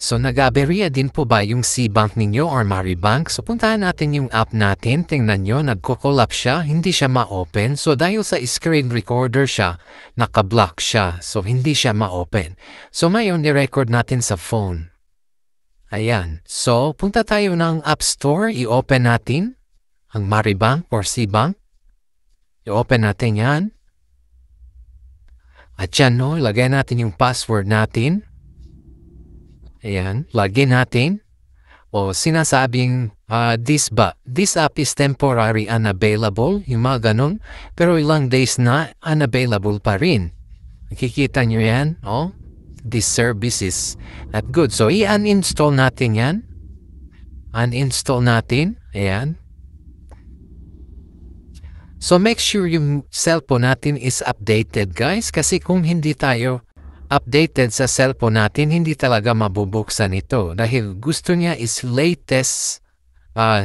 So nag-aberya din po ba yung C-Bank ninyo or Maribank? So puntahan natin yung app natin. Tingnan nyo, nagko-collapse siya. Hindi siya ma-open. So dahil sa screen recorder siya, naka-block siya. So hindi siya ma-open. So ngayon, ni-record natin sa phone. Ayan. So punta tayo ng App Store. I-open natin ang Maribank or C-Bank. I-open natin yan. At yan, no, ilagay natin yung password natin. Ayan, login natin. O sinasabing, this app is temporary unavailable, yung mga ganun. Pero ilang days na, unavailable pa rin. Nakikita nyo yan, oh? This service is not good. So, i-uninstall natin yan. Uninstall natin. Ayan. So, make sure yung cellphone natin is updated, guys. Kasi kung hindi tayo updated sa cellphone natin, hindi talaga mabubuksan ito dahil gusto niya is latest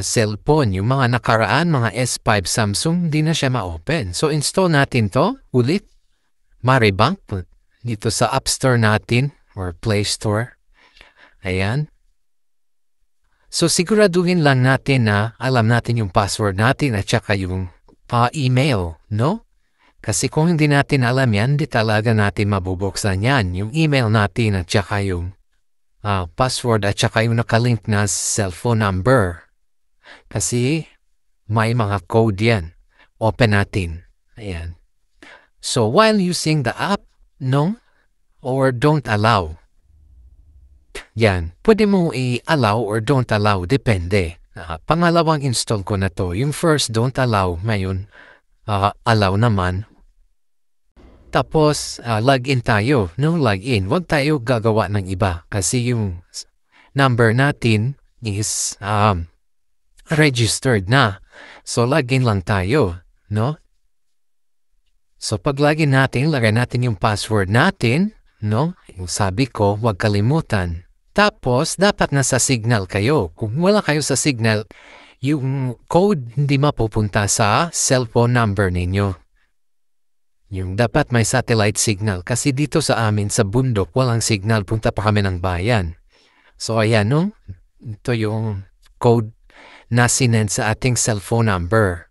cellphone. Yung mga nakaraan, mga S5 Samsung, hindi na siya ma-open. So, install natin to ulit. Maribank dito sa App Store natin or Play Store. Ayan. So, siguraduhin lang natin na alam natin yung password natin at saka yung email, no? Kasi kung hindi natin alam yan, di talaga natin mabubuksan yan. Yung email natin at saka yung password at saka yung nakalink na cellphone number. Kasi may mga code yan. Open natin. Ayan. So while using the app, no? Or don't allow. Yan. Pwede mo i-allow or don't allow. Depende. Pangalawang install ko na to. Yung first, don't allow. Ngayon, allow naman. Tapos, login tayo. No, login. Huwag tayo gagawa ng iba. Kasi yung number natin is registered na. So, login lang tayo. No? So, pag login natin, lagay natin yung password natin. No? Yung sabi ko, huwag kalimutan. Tapos, dapat nasa signal kayo. Kung wala kayo sa signal, yung code hindi mapupunta sa cellphone number ninyo. Yung dapat may satellite signal kasi dito sa amin sa bundok walang signal, punta pa kami ng bayan. So ayan, no? Ito yung code na sinend sa ating cellphone number.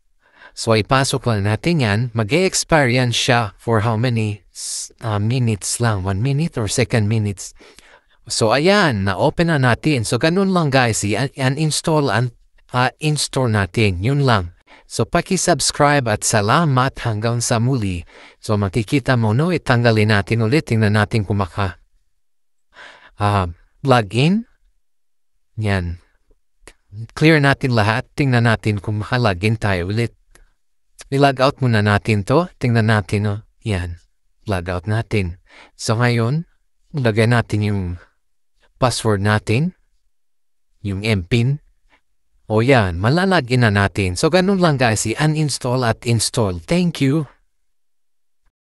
So ipasok lang natin yan, mag-e-expire yan siya for how many minutes lang, 1 minute or second minutes. So ayan, na-open na natin. So ganun lang guys, i-uninstall install natin, yun lang. So, paki-subscribe at salamat hanggang sa muli. So, makikita mo, no, itanggalin natin ulit. Tingnan natin kung login. Yan. Clear natin lahat. Tingnan natin kung maka-login tayo ulit. I-log out muna natin to. Tingnan natin, no. Yan. Log out natin. So, ngayon, lagay natin yung password natin. Yung MPIN. O yan, malalagin na natin. So, ganun lang guys, i-uninstall at install. Thank you.